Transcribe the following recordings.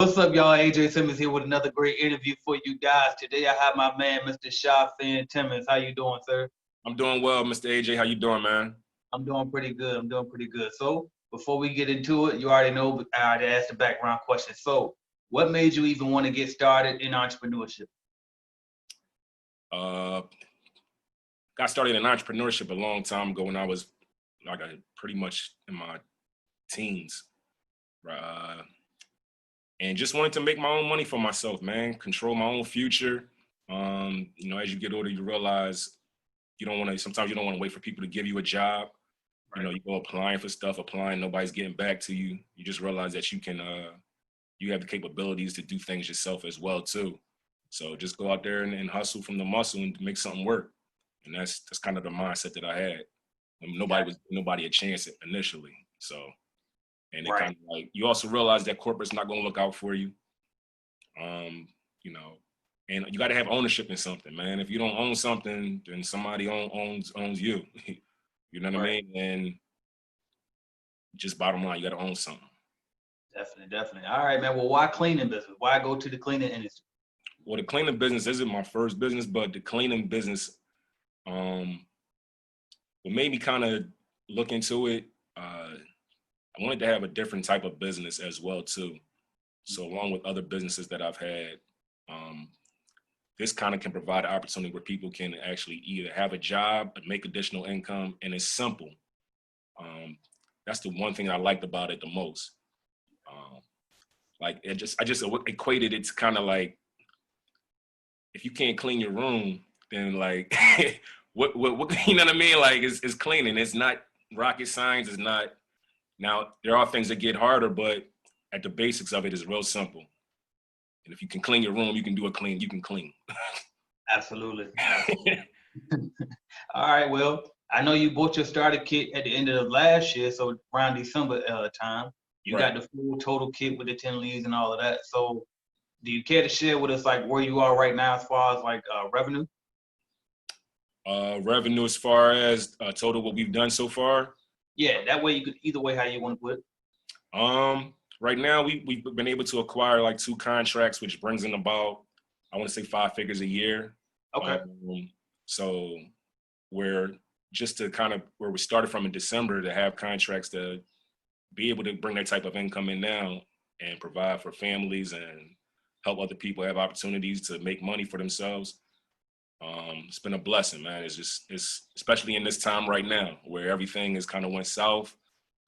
What's up, y'all? AJ Simmons here with another great interview for you guys. Today I have my man, Mr. Shahfin Timmons. How you doing, sir? I'm doing well, Mr. AJ. How you doing, man? I'm doing pretty good. So before we get into it, you already know I already asked the background question. So what made you even want to get started in entrepreneurship? Got started in entrepreneurship a long time ago when I was pretty much in my teens. And just wanted to make my own money for myself, man. Control my own future. As you get older, you realize sometimes you don't want to wait for people to give you a job. Right. You go applying for stuff, nobody's getting back to you. You just realize that you have the capabilities to do things yourself as well too. So just go out there and hustle from the muscle and make something work. And that's kind of the mindset that I had. Nobody a chance initially. So, and it kind of like, you also realize that corporate's not going to look out for you. And you got to have ownership in something, man. If you don't own something, then somebody owns you. You know what I mean? And just bottom line, you got to own something. Definitely. All right, man. Well, why cleaning business? Why go to the cleaning industry? Well, the cleaning business isn't my first business, but the cleaning business, what made me kind of look into it, I wanted to have a different type of business as well too. So along with other businesses that I've had, this kind of can provide an opportunity where people can actually either have a job or make additional income, and it's simple. That's the one thing I liked about it the most. I just equated it to kind of like, if you can't clean your room, then like, what you know what I mean? Like it's cleaning. It's not rocket science. It's not. Now there are things that get harder, but at the basics of it is real simple. And if you can clean your room, you can do a clean. You can clean. Absolutely. All right. Well, I know you bought your starter kit at the end of last year, so around December time, you got the full total kit with the 10 leads and all of that. So, do you care to share with us like where you are right now as far as like revenue? Revenue as far as total what we've done so far. Yeah, that way you could either way how you want to put it. Right now we've been able to acquire like 2 contracts, which brings in about, I want to say 5 figures a year. Okay. So we're just to kind of where we started from in December to have contracts to be able to bring that type of income in now and provide for families and help other people have opportunities to make money for themselves. It's been a blessing, man. It's especially in this time right now where everything is kind of went south.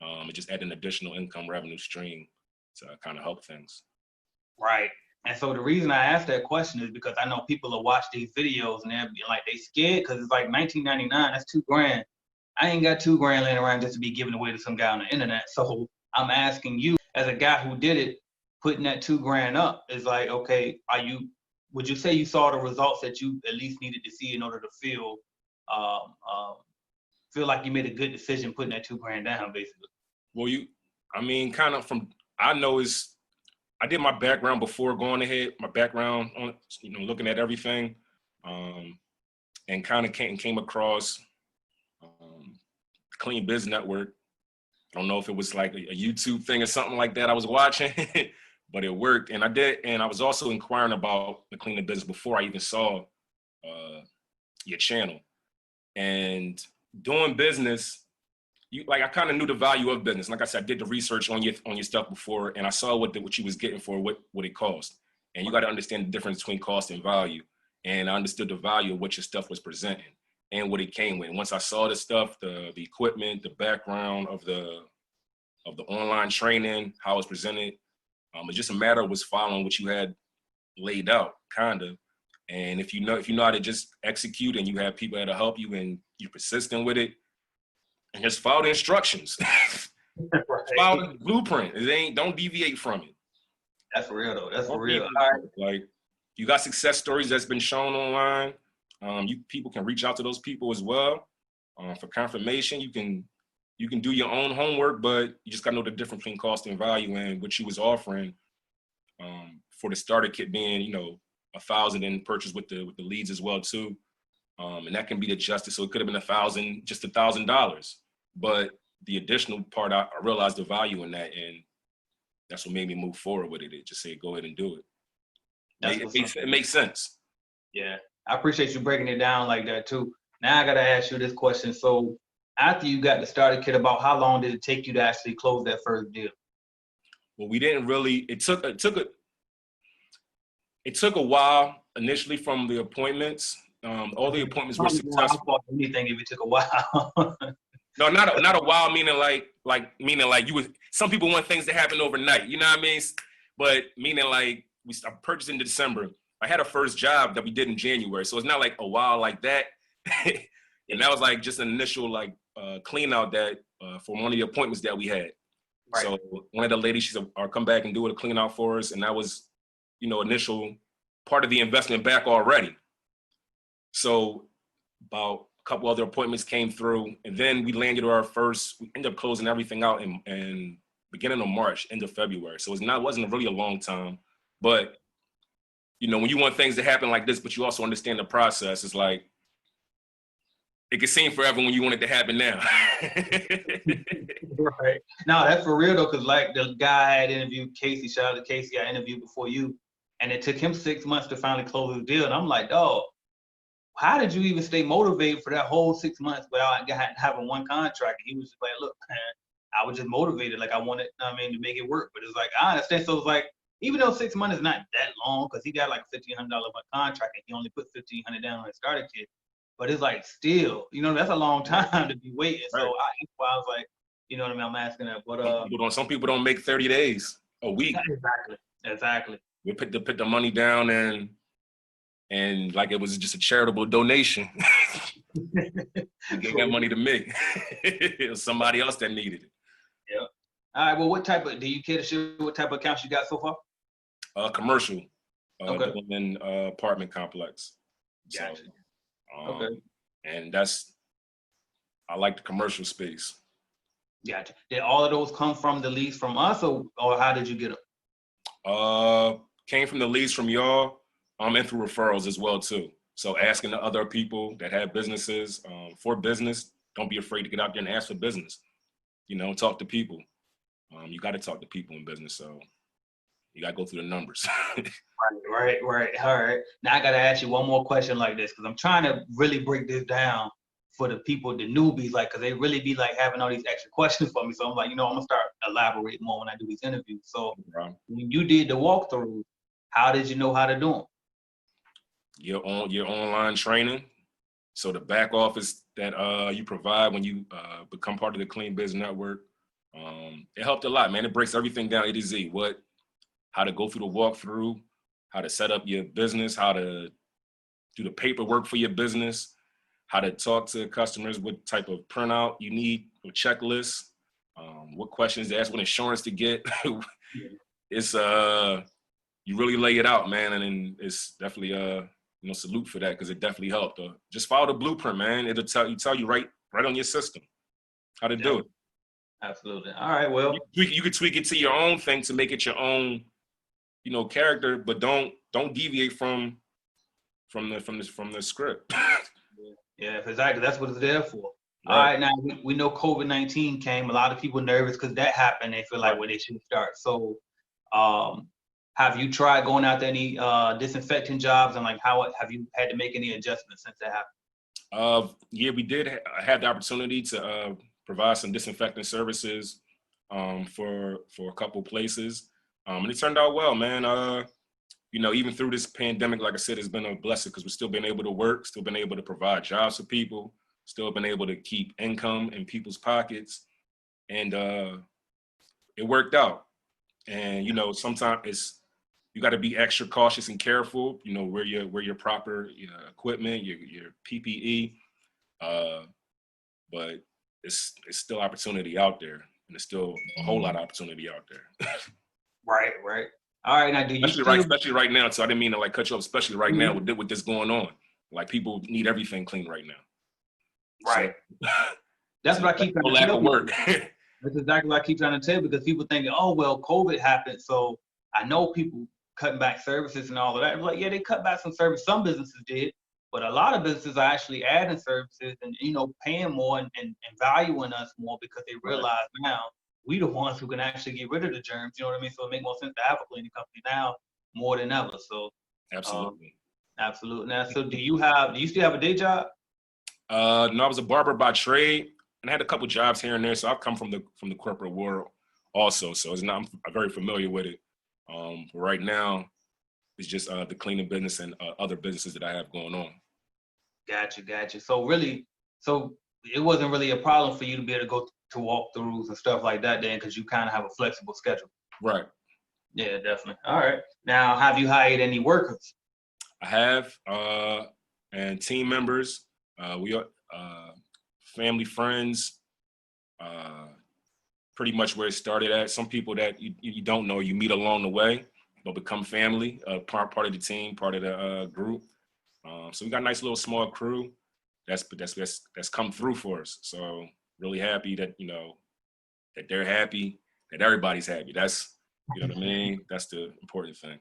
It just added an additional income revenue stream to kind of help things. Right. And so the reason I asked that question is because I know people will watch these videos and they're like, they scared because it's like $19.99, that's $2,000. I ain't got $2,000 laying around just to be given away to some guy on the internet. So I'm asking you, as a guy who did it, putting that $2,000 up is like, okay, would you say you saw the results that you at least needed to see in order to feel like you made a good decision putting that $2,000 down, basically? Well, I did my background before going ahead, my background on, looking at everything, and kind of came across Clean Biz Network. I don't know if it was like a YouTube thing or something like that I was watching, but it worked. And I was also inquiring about the cleaning business before I even saw your channel. And doing business, I kind of knew the value of business. Like I said, I did the research on your stuff before, and I saw what you was getting for what it cost. And you got to understand the difference between cost and value. And I understood the value of what your stuff was presenting and what it came with. And once I saw the stuff, the equipment, the background of the online training, how it's presented, it's just a matter of was following what you had laid out, kind of. And if you know how to just execute and you have people that'll help you and you're persistent with it, and just follow the instructions. Right. Follow the blueprint. Don't deviate from it. That's real though. That's for real. Like, you got success stories that's been shown online. People can reach out to those people as well for confirmation. You can do your own homework, but you just gotta know the difference between cost and value and what you was offering for the starter kit being, $1,000 and purchase with the leads as well too. And that can be adjusted. So it could have been $1,000, just $1,000. But the additional part, I realized the value in that, and that's what made me move forward with it. It just said, go ahead and do it. It makes sense. Yeah, I appreciate you breaking it down like that too. Now I gotta ask you this question. So after you got the starter kit, about how long did it take you to actually close that first deal? Well, we didn't really. It took a while initially from the appointments. All the appointments were successful. Anything if it took a while. No, not a while, meaning like you would. Some people want things to happen overnight. You know what I mean? But meaning like I purchased in December. I had a first job that we did in January, so it's not like a while like that. And that was like just an initial like clean out that for one of the appointments that we had. Right. So one of the ladies, she said, "I'll come back and do a clean out for us," and that was, initial part of the investment back already. So about a couple other appointments came through, and then we landed our first. We ended up closing everything out in beginning of March, end of February. So wasn't really a long time, but when you want things to happen like this, but you also understand the process, it's like it can seem forever when you want it to happen now. Right. No, that's for real though, because like the guy I had interviewed, Casey, shout out to Casey, I interviewed before you, and it took him 6 months to finally close the deal. And I'm like, dog, how did you even stay motivated for that whole 6 months without having one contract? And he was just like, look, man, I was just motivated. Like I wanted, to make it work. But it's like, I understand. So it's like, even though 6 months is not that long, because he got like $1,500 contract and he only put $1,500 down on his starter kit. But it's like still, that's a long time to be waiting. Right. So I was like, what I mean? I'm asking that. But some people don't make 30 days, a week. Exactly. We put the money down and like it was just a charitable donation. We gave that money to me. It was somebody else that needed it. Yeah. All right. Well, do you care to share what type of accounts you got so far? Commercial. Okay. In apartment complex. Gotcha. So, okay. And I like the commercial space. Gotcha. Did all of those come from the leads from us, or how did you get them? Came from the leads from y'all, and through referrals as well too. So asking the other people that have businesses for business, don't be afraid to get out there and ask for business. Talk to people. You got to talk to people in business, so you got to go through the numbers. Right. All right. Now I got to ask you one more question like this, because I'm trying to really break this down for the people, the newbies, like, because they really be like having all these extra questions for me. So I'm like, I'm gonna start elaborating more when I do these interviews. So when you did the walkthrough, how did you know how to do them? Your online training. So the back office that you provide when you become part of the Clean Biz Network, it helped a lot, man. It breaks everything down A to Z. How to go through the walkthrough, how to set up your business, how to do the paperwork for your business, how to talk to customers, what type of printout you need, a checklist, what questions to ask, what insurance to get. It's you really lay it out, man, and it's definitely salute for that, because it definitely helped. Just follow the blueprint, man. It'll tell you right on your system how to do it. Absolutely. All right. Well, you could tweak it to your own thing to make it your own, character, but don't deviate from the script. Yeah, exactly. That's what it's there for. Right. All right. Now we know COVID-19 came. A lot of people nervous because that happened. They feel like they should start. So, have you tried going out to any disinfecting jobs, and like how have you had to make any adjustments since that happened? Yeah, we did have the opportunity to provide some disinfecting services for a couple places, and it turned out well, man. Even through this pandemic, like I said, it's been a blessing because we've still been able to work, still been able to provide jobs for people, still been able to keep income in people's pockets, and it worked out. And sometimes you got to be extra cautious and careful. Wear your proper equipment, your PPE, but it's still opportunity out there, and there's still a whole lot of opportunity out there. Right. All right, now especially right now. So I didn't mean to like cut you off. Especially right now with this going on, like people need everything clean right now. Right. So, that's what I keep trying to tell. Lack of work. That's exactly what I keep trying to tell, because people thinking, oh well, COVID happened, so I know people cutting back services and all of that. I'm like, yeah, they cut back some service. Some businesses did, but a lot of businesses are actually adding services and paying more and valuing us more, because they realize now we the ones who can actually get rid of the germs. You know what I mean? So it makes more sense to have a cleaning company now more than ever. So Absolutely. absolutely. Now, so do you still have a day job? No, I was a barber by trade, and I had a couple jobs here and there. So I've come from the corporate world also. So it's not I'm very familiar with it. Right now, it's just the cleaning business and other businesses that I have going on. Gotcha. So really, so it wasn't really a problem for you to be able to go to walkthroughs and stuff like that then, because you kind of have a flexible schedule. Right. Yeah, definitely. All right. Now, have you hired any workers? I have and team members. We are family, friends. Pretty much where it started at. Some people that you don't know, you meet along the way, they'll become family, part of the team, part of the group. So we got a nice little small crew that's come through for us. So really happy that that they're happy, that everybody's happy. That's what I mean. That's the important thing.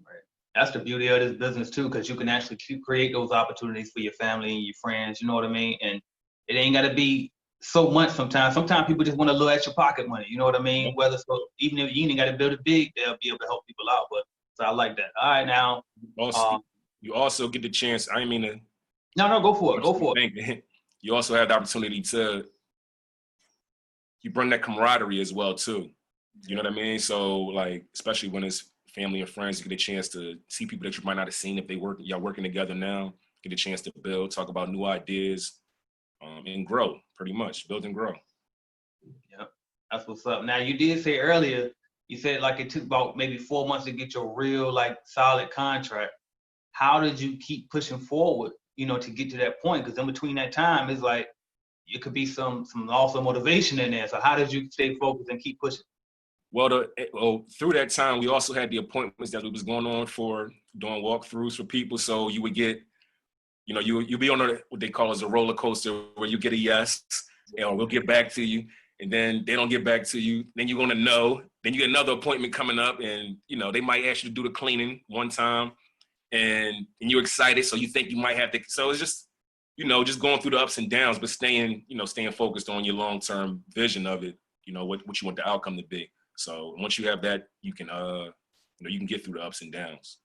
Right. That's the beauty of this business too, because you can actually create those opportunities for your family and your friends. You know what I mean? And it ain't got to be so much sometimes. Sometimes people just want a little extra pocket money. You know what I mean? Yeah. Whether so, even if you ain't got to build it big, they'll be able to help people out. But so I like that. All right, now. You also get the chance. I mean to. No, go for it. Go for it. You also have the opportunity to. You bring that camaraderie as well too. You know what I mean? So like, especially when it's family and friends, you get a chance to see people that you might not have seen if y'all working together now. Get a chance to build, talk about new ideas, and grow. Pretty much build and grow. Yep, that's what's up. Now you did say earlier, you said like it took about maybe 4 months to get your real like solid contract. How did you keep pushing forward, to get to that point? Because in between that time, it's like it could be some also motivation in there. So how did you stay focused and keep pushing? Well, through that time, we also had the appointments that was going on for doing walkthroughs for people. So you would get, you'd be on what they call as a roller coaster, where you get a yes, or we'll get back to you, and then they don't get back to you. Then you're gonna know. Then you get another appointment coming up, and they might ask you to do the cleaning one time, and you're excited, so you think you might have to. So it's just, just going through the ups and downs, but staying focused on your long-term vision of it. What you want the outcome to be. So once you have that, you can you can get through the ups and downs.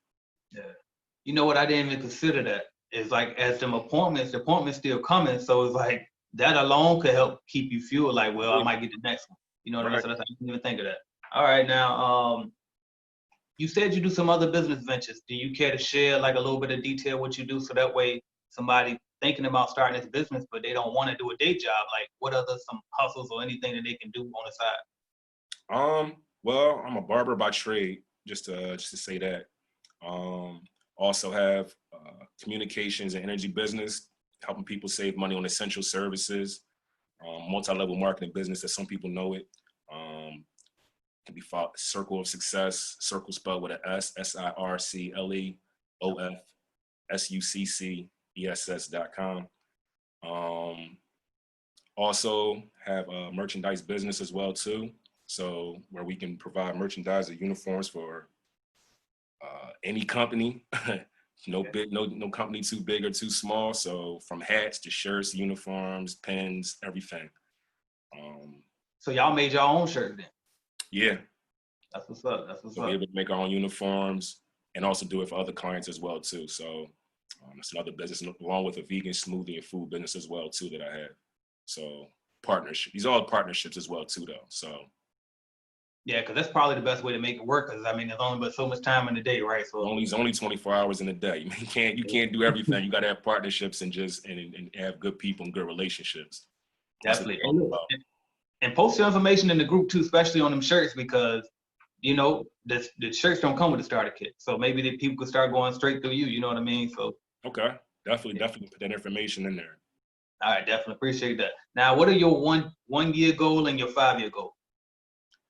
Yeah. You know what? I didn't even consider that. It's like as them appointments, the appointments still coming. So it's like that alone could help keep you fueled. Like, well, I might get the next one. You know what I mean? So that's, I didn't even think of that. All right, now, you said you do some other business ventures. Do you care to share like a little bit of detail what you do, so that way somebody thinking about starting this business but they don't want to do a day job, like what other some hustles or anything that they can do on the side? Well, I'm a barber by trade, just to say that. Also have communications and energy business, helping people save money on essential services, multi-level marketing business that some people know it. Can be followed Circle of Success, Circle spelled with an S, SIRCLEOFSUCCESS.com. Also have a merchandise business as well too. So where we can provide merchandise or uniforms for any company. No company too big or too small. So from hats to shirts, uniforms, pens, everything. So y'all made your own shirt then? Yeah. That's what's up. So we're able to make our own uniforms and also do it for other clients as well too. So it's another business along with a vegan smoothie and food business as well too that I have. So partnership. These are all partnerships as well too though. So. Yeah, because that's probably the best way to make it work. Because I mean, there's only but so much time in the day, right? So it's only 24 hours in a day. You can't do everything. You got to have partnerships and have good people and good relationships. Definitely. And post your information in the group too, especially on them shirts, because the shirts don't come with a starter kit. So maybe the people could start going straight through you. You know what I mean? So okay, definitely put that information in there. All right, definitely appreciate that. Now, what are your one year goal and your 5 year goal?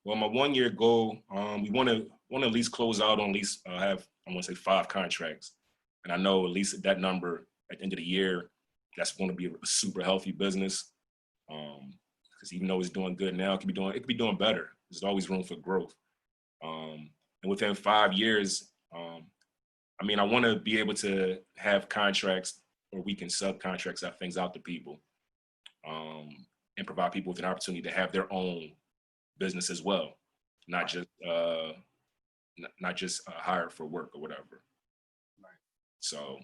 Well, my 1 year goal, we want to at least close out on at least have, I want to say 5 contracts. And I know at least that number at the end of the year, that's going to be a super healthy business. Because even though it's doing good now, it could be doing better. There's always room for growth. And within 5 years, I want to be able to have contracts where we can subcontract things out to people, and provide people with an opportunity to have their own business as well, not just hired for work or whatever. Right. So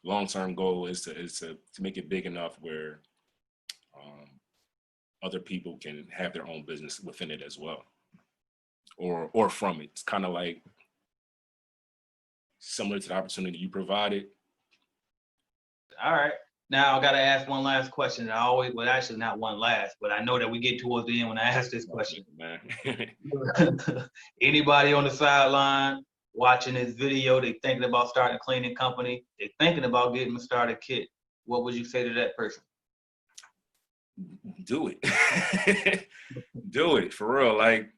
long-term goal is to make it big enough where other people can have their own business within it as well, or from it. It's kind of like similar to the opportunity you provided. All right. Now I gotta ask one last question. I always, well, actually not one last, but I know that we get towards the end when I ask this question. Man. Anybody on the sideline watching this video, they thinking about starting a cleaning company, they thinking about getting a starter kit. What would you say to that person? Do it. Do it for real. Like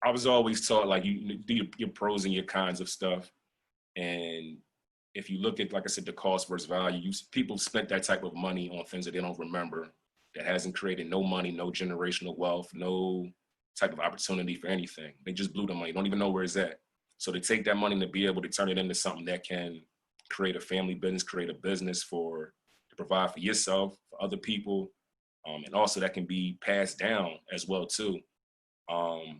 I was always taught like you do your pros and your cons of stuff. And if you look at, like I said, the cost versus value, people spent that type of money on things that they don't remember, that hasn't created no money, no generational wealth, no type of opportunity for anything. They just blew the money, don't even know where it's at. So to take that money to be able to turn it into something that can create a family business, create a business to provide for yourself, for other people, and also that can be passed down as well too. You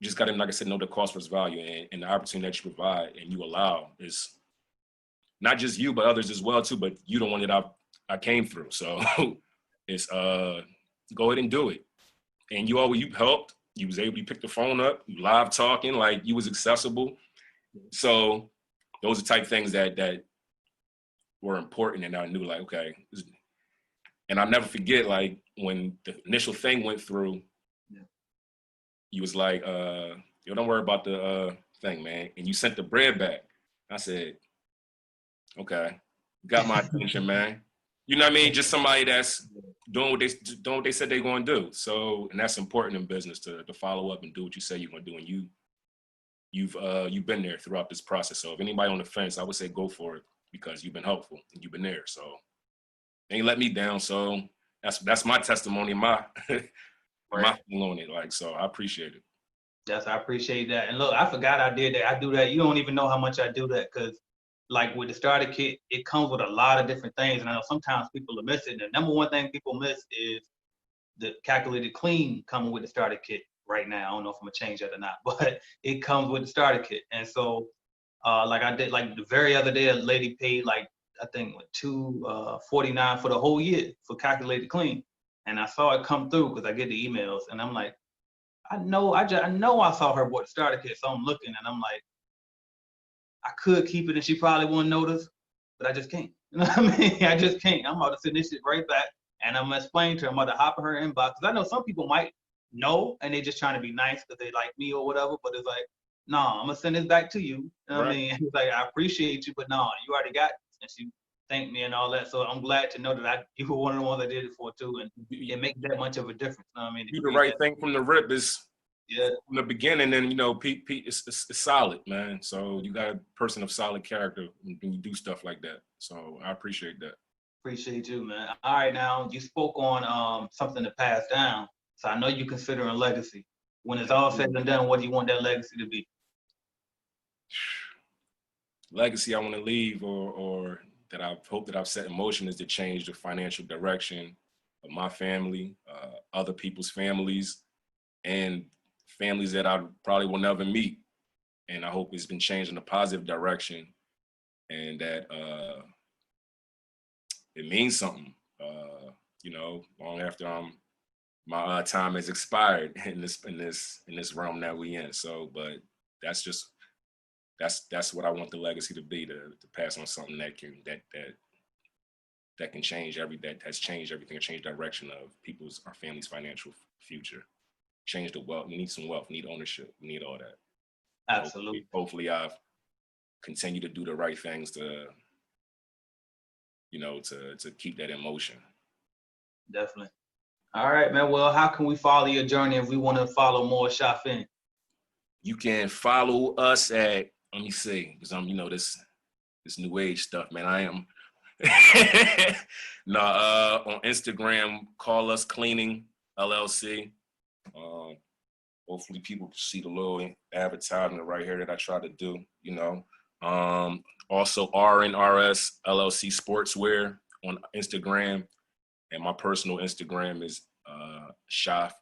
just got to, like I said, know the cost versus value, and the opportunity that you provide and you allow is not just you, but others as well too. But you the one that I came through, so it's go ahead and do it. And you helped. You was able to pick the phone up, you live talking, like you was accessible. So those are type things that were important, and I knew like, okay. And I'll never forget, like when the initial thing went through, you was like, yo, don't worry about the thing, man. And you sent the bread back. I said, okay, got my attention, man. You know what I mean? Just somebody that's doing what they said they're going to do. So, and that's important in business to follow up and do what you say you're going to do. And you've been there throughout this process. So if anybody on the fence, I would say go for it because you've been helpful and you've been there. So ain't let me down. So that's my testimony, my thing on it. Like, so I appreciate it. Yes, I appreciate that. And look, I forgot I did that. I do that. You don't even know how much I do that because, like with the starter kit, it comes with a lot of different things. And I know sometimes people are missing. The number one thing people miss is the calculated clean coming with the starter kit right now. I don't know if I'm gonna change that or not, but it comes with the starter kit. And so, like I did, like the very other day, a lady paid like I think $249 for the whole year for calculated clean. And I saw it come through because I get the emails, and I'm like, I know I saw her bought the starter kit, so I'm looking and I'm like, I could keep it and she probably wouldn't notice, but I just can't. You know what I mean? I just can't. I'm about to send this shit right back and I'm gonna explain to her, I'm about to hop in her inbox. Cause I know some people might know and they just trying to be nice because they like me or whatever, but it's like, no, I'm gonna send this back to you. You know what I mean? It's like, I appreciate you, but no, you already got it. And she thanked me and all that. So I'm glad to know that you were one of the ones I did it for too. And it makes that much of a difference. You know what I mean? Do the right thing from the rip is from the beginning, and you know, Pete it's solid, man. So you got a person of solid character when you do stuff like that. So I appreciate that. Appreciate you, man. All right, now you spoke on something to pass down. So I know you're considering legacy. When it's all said and done, what do you want that legacy to be? Legacy I want to leave, or that I hope that I've set in motion, is to change the financial direction of my family, other people's families, and families that I probably will never meet. And I hope it's been changed in a positive direction, and that it means something. You know, long after my time has expired in this realm that we in. So, but that's what I want the legacy to be, to pass on something that can change that has changed everything, change direction of our family's financial future. Change the wealth. We need some wealth. We need ownership. We need all that. Absolutely. Hopefully I've continued to do the right things to, you know, to keep that in motion. Definitely. All right, man. Well, how can we follow your journey if we want to follow more Shahfin? You can follow us at, let me see, because I'm, you know, this new age stuff, man. I am on Instagram, call us Cleaning LLC. Hopefully people can see the little advertisement right here that I try to do, you know. Also RNRS LLC Sportswear on Instagram. And my personal Instagram is Shahf_T,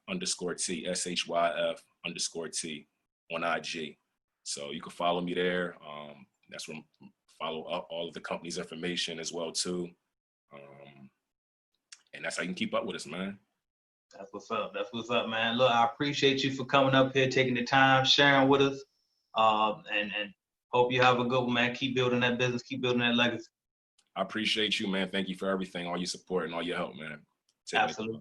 SHYF_T on IG. So you can follow me there. That's where follow up all of the company's information as well too. And that's how you can keep up with us, man. That's what's up. That's what's up, man. Look, I appreciate you for coming up here, taking the time, sharing with us. And hope you have a good one, man. Keep building that business, keep building that legacy. I appreciate you, man. Thank you for everything, all your support and all your help, man. Absolutely.